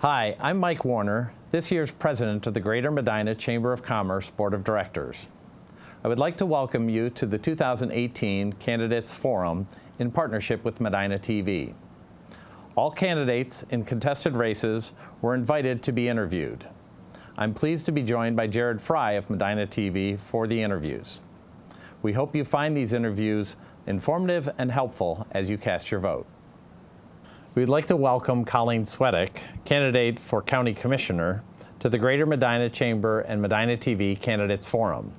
Hi, I'm Mike Warner, this year's president of the Greater Medina Chamber of Commerce Board of Directors. I would like to welcome you to the 2018 Candidates Forum in partnership with Medina TV. All candidates in contested races were invited to be interviewed. I'm pleased to be joined by Jared Fry of Medina TV for the interviews. We hope you find these interviews informative and helpful as you cast your vote. We'd like to welcome Colleen Swedyk, candidate for County Commissioner, to the Greater Medina Chamber and Medina TV Candidates Forum.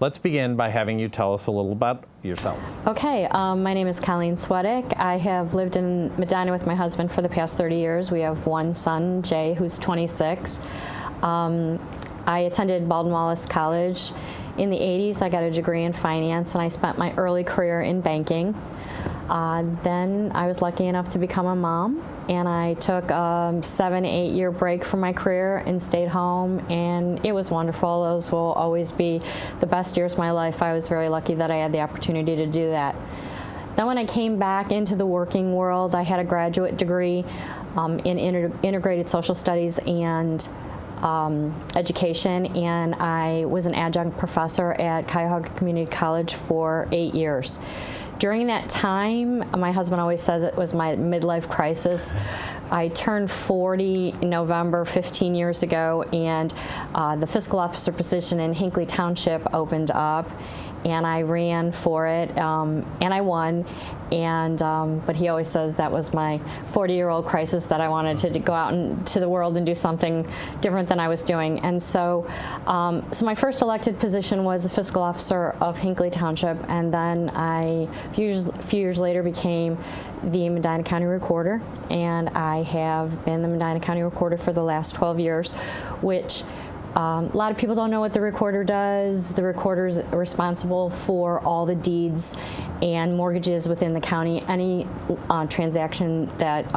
Let's begin by having you tell us a little about yourself. Okay, my name is Colleen Swedyk. I have lived in Medina with my husband for the past 30 years. We have one son, Jay, who's 26. I attended Baldwin Wallace College. In the 80s, I got a degree in finance, and I spent my early career in banking. Then I was lucky enough to become a mom, and I took a 7-8 year break from my career and stayed home, and it was wonderful. Those will always be the best years of my life. I was very lucky that I had the opportunity to do that. Then when I came back into the working world, I had a graduate degree in integrated social studies and education, and I was an adjunct professor at Cuyahoga Community College for 8 years. During that time, my husband always says it was my midlife crisis. I turned 40 in November 15 years ago, and the fiscal officer position in Hinckley Township opened up, and I ran for it, and I won. But he always says that was my 40-year-old crisis, that I wanted to go out into the world and do something different than I was doing. And so my first elected position was the fiscal officer of Hinckley Township, and then a few years later became the Medina County Recorder, and I have been the Medina County Recorder for the last 12 years, which a lot of people don't know what the recorder does. The recorder is responsible for all the deeds and mortgages within the county, any transaction that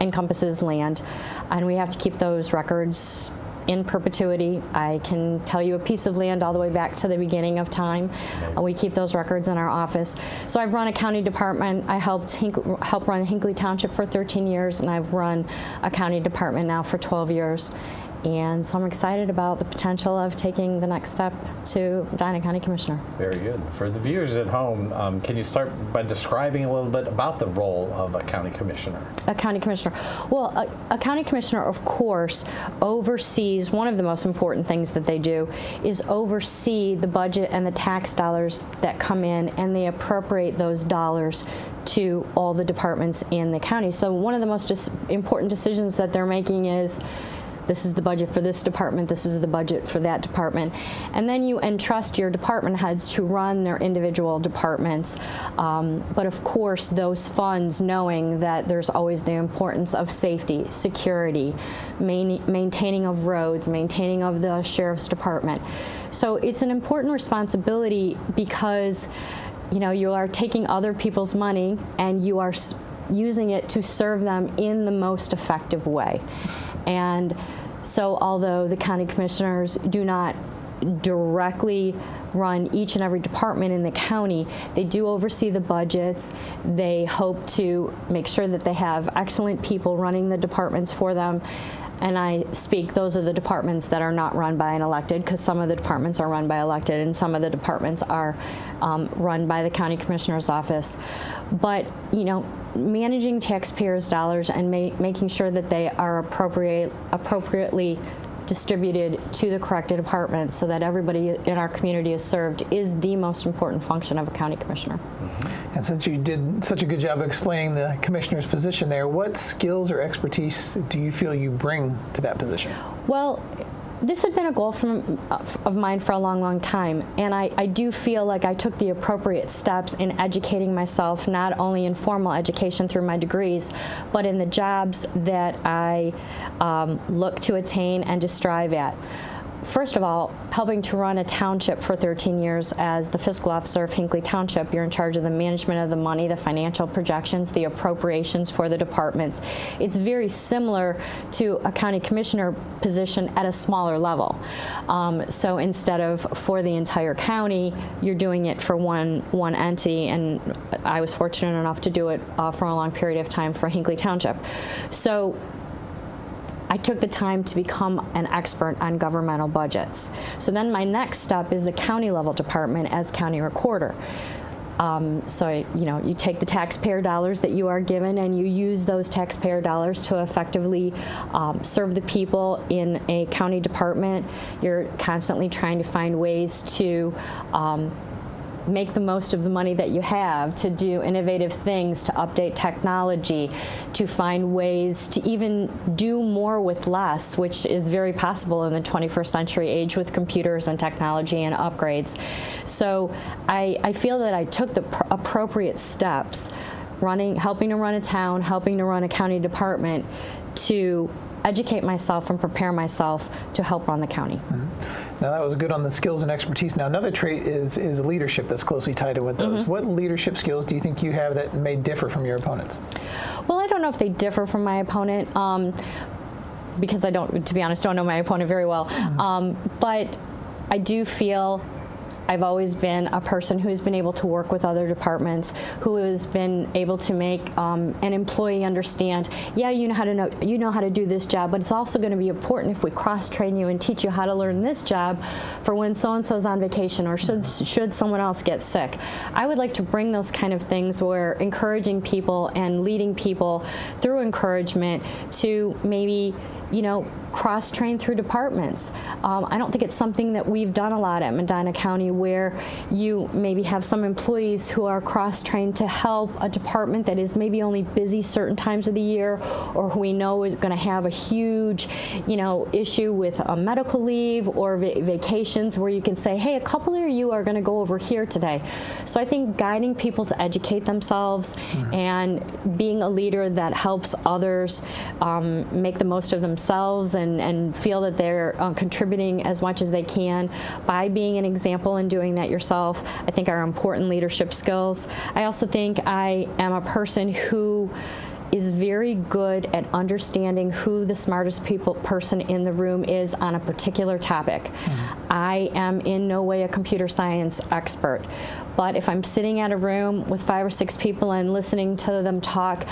encompasses land, and we have to keep those records in perpetuity. I can tell you a piece of land all the way back to the beginning of time. We keep those records in our office. So I've run a county department. I help run Hinckley Township for 13 years, and I've run a county department now for 12 years. And so I'm excited about the potential of taking the next step to Medina County Commissioner. Very good. For the viewers at home, can you start by describing a little bit about the role of a county commissioner? A county commissioner. Well, a county commissioner, of course, oversees, one of the most important things that they do is oversee the budget and the tax dollars that come in, and they appropriate those dollars to all the departments in the county. So one of the most important decisions that they're making is, this is the budget for this department, this is the budget for that department. And then you entrust your department heads to run their individual departments. But of course, those funds, knowing that there's always the importance of safety, security, maintaining of roads, maintaining of the sheriff's department. So it's an important responsibility, because you are taking other people's money and you are using it to serve them in the most effective way. And so although the county commissioners do not directly run each and every department in the county, they do oversee the budgets. They hope to make sure that they have excellent people running the departments for them. And those are the departments that are not run by an elected, because some of the departments are run by elected and some of the departments are run by the county commissioner's office. But, managing taxpayers' dollars and making sure that they are appropriately distributed to the correct department so that everybody in our community is served is the most important function of a county commissioner. Mm-hmm. And since you did such a good job of explaining the commissioner's position there, what skills or expertise do you feel you bring to that position? Well, this had been a goal of mine for a long, long time, and I do feel like I took the appropriate steps in educating myself, not only in formal education through my degrees, but in the jobs that I look to attain and to strive at. First of all, helping to run a township for 13 years as the fiscal officer of Hinckley Township, you're in charge of the management of the money, the financial projections, the appropriations for the departments. It's very similar to a county commissioner position at a smaller level. So instead of for the entire county, you're doing it for one entity, and I was fortunate enough to do it for a long period of time for Hinckley Township. So I took the time to become an expert on governmental budgets. So then my next step is a county level department as county recorder. So you take the taxpayer dollars that you are given and you use those taxpayer dollars to effectively serve the people in a county department. You're constantly trying to find ways to make the most of the money that you have, to do innovative things, to update technology, to find ways to even do more with less, which is very possible in the 21st century age with computers and technology and upgrades. So I feel that I took the appropriate steps, helping to run a town, helping to run a county department, to educate myself and prepare myself to help run the county. Now that was good on the skills and expertise. Now another trait is leadership that's closely tied in with those. What leadership skills do you think you have that may differ from your opponents? Well, I don't know if they differ from my opponent because I don't, to be honest, don't know my opponent very well. But I do feel I've always been a person who's been able to work with other departments, who has been able to make an employee understand, yeah, you know how to do this job, but it's also going to be important if we cross-train you and teach you how to learn this job for when so-and-so's on vacation or should someone else get sick. I would like to bring those kind of things where encouraging people and leading people through encouragement to maybe cross-train through departments. I don't think it's something that we've done a lot at Medina County, where you maybe have some employees who are cross-trained to help a department that is maybe only busy certain times of the year, or who we know is going to have a huge, issue with a medical leave or vacations, where you can say, hey, a couple of you are going to go over here today. So I think guiding people to educate themselves and being a leader that helps others make the most of themselves and feel that they're contributing as much as they can by being an example and doing that yourself, I think are important leadership skills. I also think I am a person who is very good at understanding who the smartest person in the room is on a particular topic. I am in no way a computer science expert, but if I'm sitting at a room with 5 or 6 people and listening to them talk,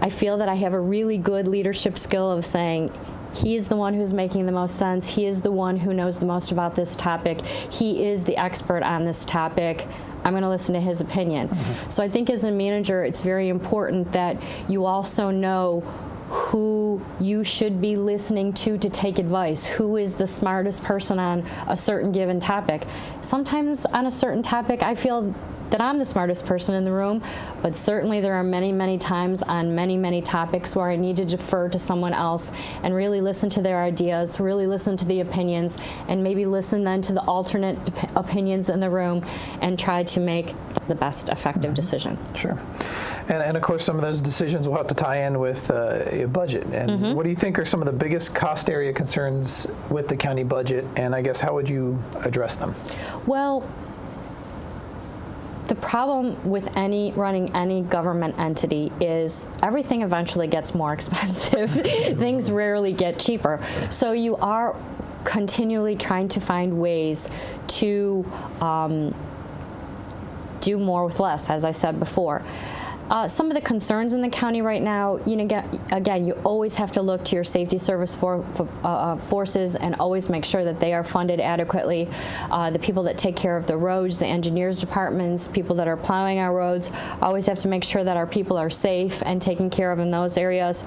I feel that I have a really good leadership skill of saying, he is the one who's making the most sense. He is the one who knows the most about this topic. He is the expert on this topic. I'm going to listen to his opinion. So I think as a manager, it's very important that you also know who you should be listening to take advice. Who is the smartest person on a certain given topic? Sometimes on a certain topic, I feel that I'm the smartest person in the room, but certainly there are many, many times on many, many topics where I need to defer to someone else and really listen to their ideas, really listen to the opinions, and maybe listen then to the alternate opinions in the room and try to make the best effective decision. Sure. And of course, some of those decisions will have to tie in with a budget. And what do you think are some of the biggest cost area concerns with the county budget? And I guess, how would you address them? Well, the problem with running any government entity is everything eventually gets more expensive. Things rarely get cheaper. So you are continually trying to find ways to do more with less, as I said before. Some of the concerns in the county right now, again, you always have to look to your safety service forces and always make sure that they are funded adequately. The people that take care of the roads, the engineers departments, people that are plowing our roads, always have to make sure that our people are safe and taken care of in those areas.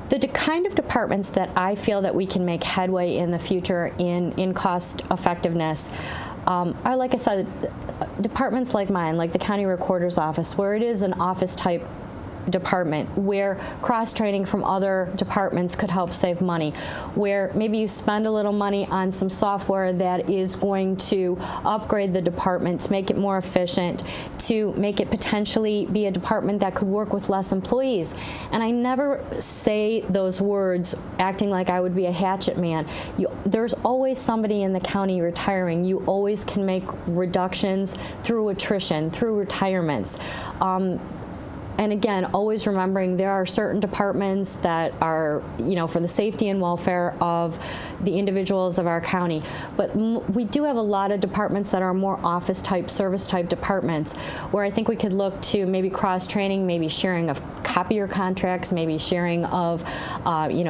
The kind of departments that I feel that we can make headway in the future in cost effectiveness are, like I said, departments like mine, like the county recorder's office, where it is an office type department, where cross-training from other departments could help save money, where maybe you spend a little money on some software that is going to upgrade the department, to make it more efficient, to make it potentially be a department that could work with less employees. And I never say those words acting like I would be a hatchet man. There's always somebody in the county retiring. You always can make reductions through attrition, through retirements. And again, always remembering there are certain departments that are, for the safety and welfare of the individuals of our county. But we do have a lot of departments that are more office type, service type departments, where I think we could look to maybe cross-training, maybe sharing of copier contracts, maybe sharing of,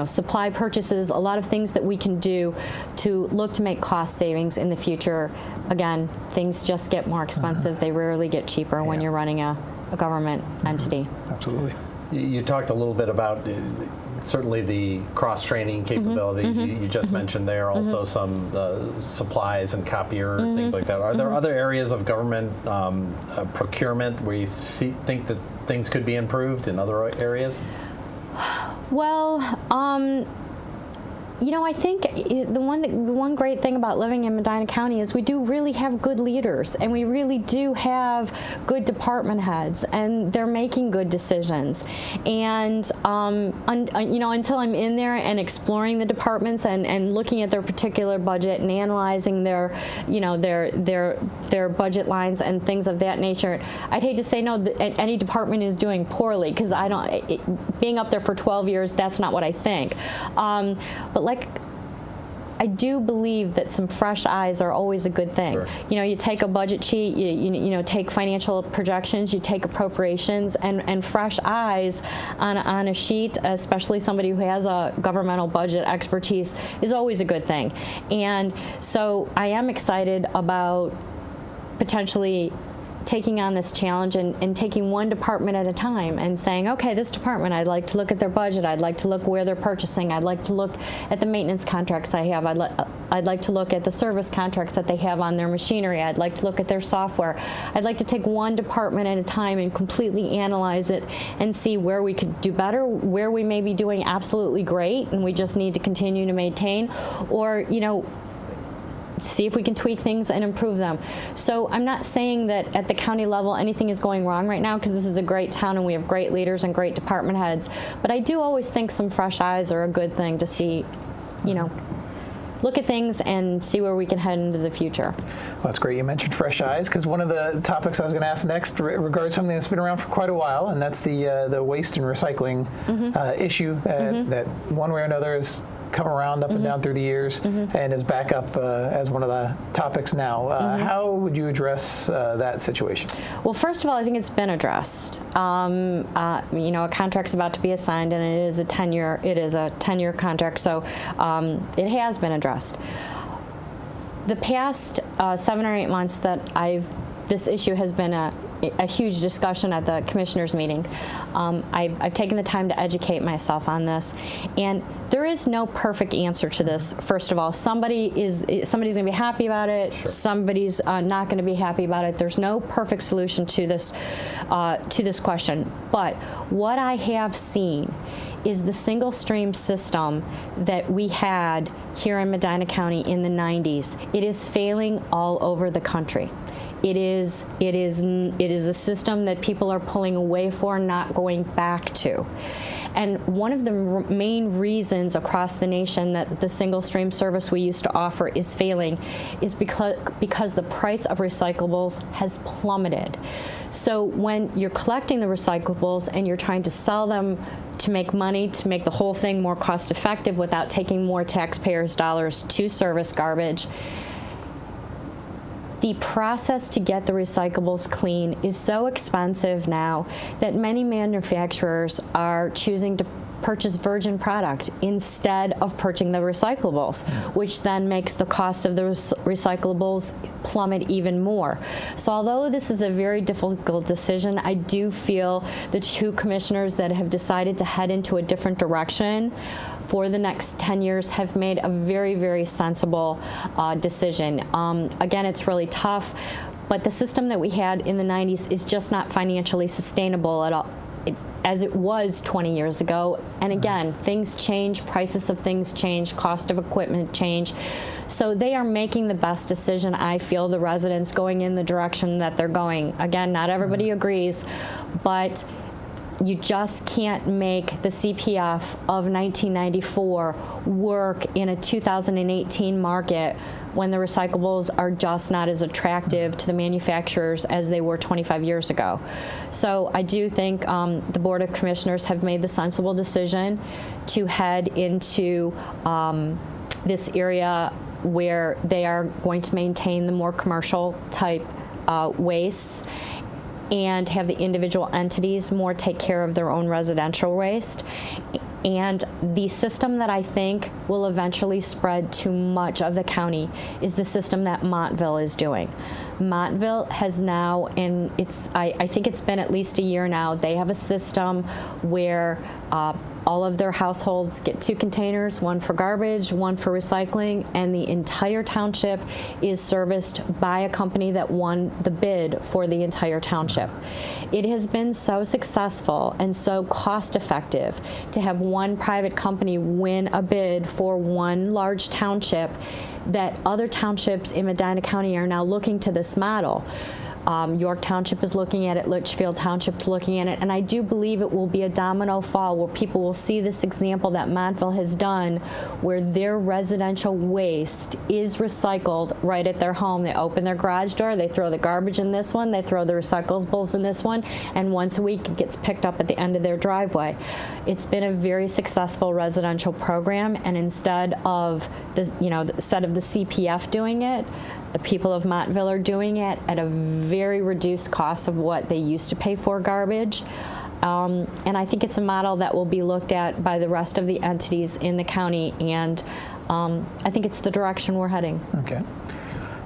supply purchases, a lot of things that we can do to look to make cost savings in the future. Again, things just get more expensive. They rarely get cheaper when you're running a government entity. Absolutely. You talked a little bit about certainly the cross-training capabilities you just mentioned there, also some supplies and copier, things like that. Are there other areas of government procurement where you think that things could be improved in other areas? Well, I think the one great thing about living in Medina County is we do really have good leaders, and we really do have good department heads, and they're making good decisions. And until I'm in there and exploring the departments and looking at their particular budget and analyzing their budget lines and things of that nature, I'd hate to say no, any department is doing poorly, because being up there for 12 years, that's not what I think. But I do believe that some fresh eyes are always a good thing. Sure. You take a budget sheet, you take financial projections, you take appropriations, and fresh eyes on a sheet, especially somebody who has a governmental budget expertise, is always a good thing. And so I am excited about potentially taking on this challenge and taking one department at a time and saying, okay, this department, I'd like to look at their budget, I'd like to look where they're purchasing, I'd like to look at the maintenance contracts I have, I'd like to look at the service contracts that they have on their machinery, I'd like to look at their software. I'd like to take one department at a time and completely analyze it and see where we could do better, where we may be doing absolutely great and we just need to continue to maintain, or see if we can tweak things and improve them. So I'm not saying that at the county level anything is going wrong right now, because this is a great town and we have great leaders and great department heads. But I do always think some fresh eyes are a good thing to see, look at things and see where we can head into the future. Well, that's great you mentioned fresh eyes, because one of the topics I was going to ask next regards something that's been around for quite a while, and that's the waste and recycling issue that one way or another has come around up and down through the years and is back up as one of the topics now. How would you address that situation? Well, first of all, I think it's been addressed. A contract's about to be assigned, and it is a 10-year contract, so it has been addressed. The past 7 or 8 months that this issue has been a huge discussion at the commissioners' meeting. I've taken the time to educate myself on this, and there is no perfect answer to this. First of all, somebody's going to be happy about it. Sure. Somebody's not going to be happy about it. There's no perfect solution to this question. But what I have seen is the single stream system that we had here in Medina County in the 90s. It is failing all over the country. It is a system that people are pulling away for, not going back to. And one of the main reasons across the nation that the single stream service we used to offer is failing is because the price of recyclables has plummeted. So when you're collecting the recyclables and you're trying to sell them to make money, to make the whole thing more cost effective without taking more taxpayers' dollars to service garbage, the process to get the recyclables clean is so expensive now that many manufacturers are choosing to purchase virgin product instead of purchasing the recyclables, which then makes the cost of the recyclables plummet even more. So although this is a very difficult decision, I do feel the two commissioners that have decided to head into a different direction for the next 10 years have made a very, very sensible decision. Again, it's really tough, but the system that we had in the 90s is just not financially sustainable at all, as it was 20 years ago. And again, things change, prices of things change, cost of equipment change. So they are making the best decision. I feel the residents going in the direction that they're going. Again, not everybody agrees, but You just can't make the CPF of 1994 work in a 2018 market when the recyclables are just not as attractive to the manufacturers as they were 25 years ago. So I do think the Board of Commissioners have made the sensible decision to head into this area where they are going to maintain the more commercial type wastes and have the individual entities more take care of their own residential waste. And the system that I think will eventually spread to much of the county is the system that Montville is doing. Montville has now, and I think it's been at least a year now, they have a system where all of their households get 2 containers, 1 for garbage, 1 for recycling, and the entire township is serviced by a company that won the bid for the entire township. It has been so successful and so cost effective to have one private company win a bid for one large township that other townships in Medina County are now looking to this model. York Township is looking at it, Litchfield Township is looking at it, and I do believe it will be a domino fall where people will see this example that Montville has done where their residential waste is recycled right at their home. They open their garage door, they throw the garbage in this one, they throw the recyclables in this one, and once a week it gets picked up at the end of their driveway. It's been a very successful residential program, and instead of the CPF doing it, the people of Montville are doing it at a very reduced cost of what they used to pay for garbage. And I think it's a model that will be looked at by the rest of the entities in the county, and I think it's the direction we're heading. Okay.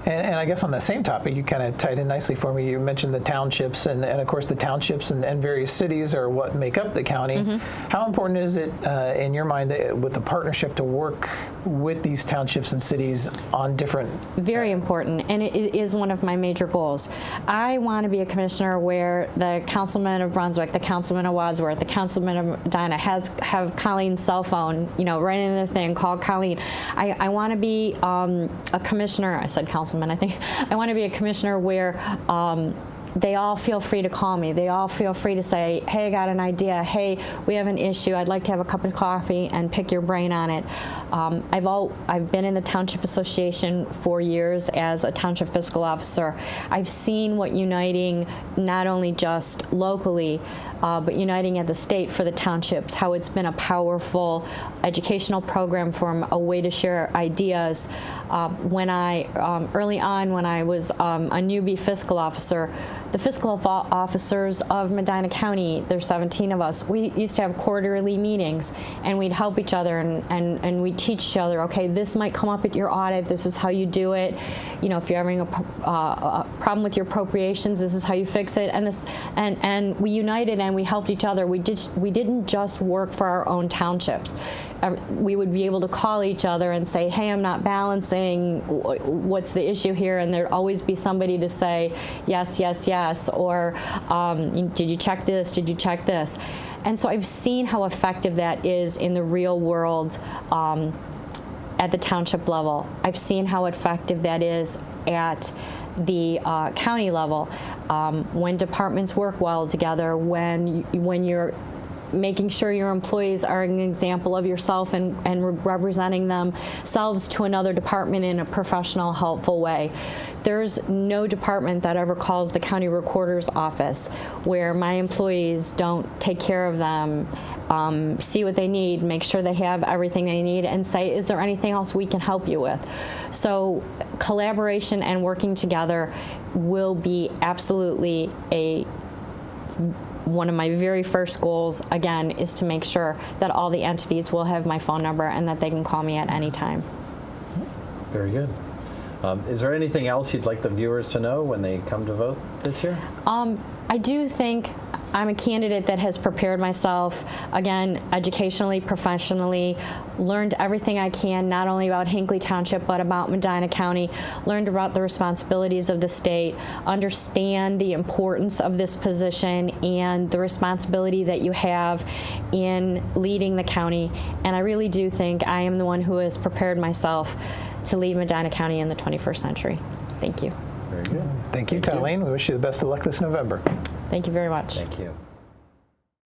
And I guess on that same topic, you kind of tied in nicely for me. You mentioned the townships, and of course the townships and various cities are what make up the county. Mm-hmm. How important is it, in your mind, with the partnership to work with these townships and cities on different... Very important, and it is one of my major goals. I want to be a commissioner where the councilman of Brunswick, the councilman of Wadsworth, the councilman of Medina have Colleen's cell phone, right in the thing, call Colleen. I want to be a commissioner, I said councilman, I think. I want to be a commissioner where they all feel free to call me. They all feel free to say, hey, I got an idea. Hey, we have an issue. I'd like to have a cup of coffee and pick your brain on it. I've been in the Township Association for years as a township fiscal officer. I've seen what uniting not only just locally, but uniting at the state for the townships, how it's been a powerful educational program for a way to share ideas. Early on when I was a newbie fiscal officer, the fiscal officers of Medina County, there's 17 of us, we used to have quarterly meetings, and we'd help each other and we'd teach each other, okay, this might come up at your audit, this is how you do it. If you're having a problem with your appropriations, this is how you fix it. And we united and we helped each other. We didn't just work for our own townships. We would be able to call each other and say, hey, I'm not balancing, what's the issue here? And there'd always be somebody to say, yes, yes, yes, or did you check this, did you check this? And so I've seen how effective that is in the real world at the township level. I've seen how effective that is at the county level when departments work well together, when you're making sure your employees are an example of yourself and representing themselves to another department in a professional, helpful way. There's no department that ever calls the county recorder's office where my employees don't take care of them, see what they need, make sure they have everything they need, and say, is there anything else we can help you with? So collaboration and working together will be absolutely one of my very first goals, again, is to make sure that all the entities will have my phone number and that they can call me at any time. Very good. Is there anything else you'd like the viewers to know when they come to vote this year? I do think I'm a candidate that has prepared myself, again, educationally, professionally, learned everything I can, not only about Hinckley Township, but about Medina County, learned about the responsibilities of the state, understand the importance of this position and the responsibility that you have in leading the county. And I really do think I am the one who has prepared myself to lead Medina County in the 21st century. Thank you. Very good. Thank you, Colleen. We wish you the best of luck this November. Thank you very much. Thank you.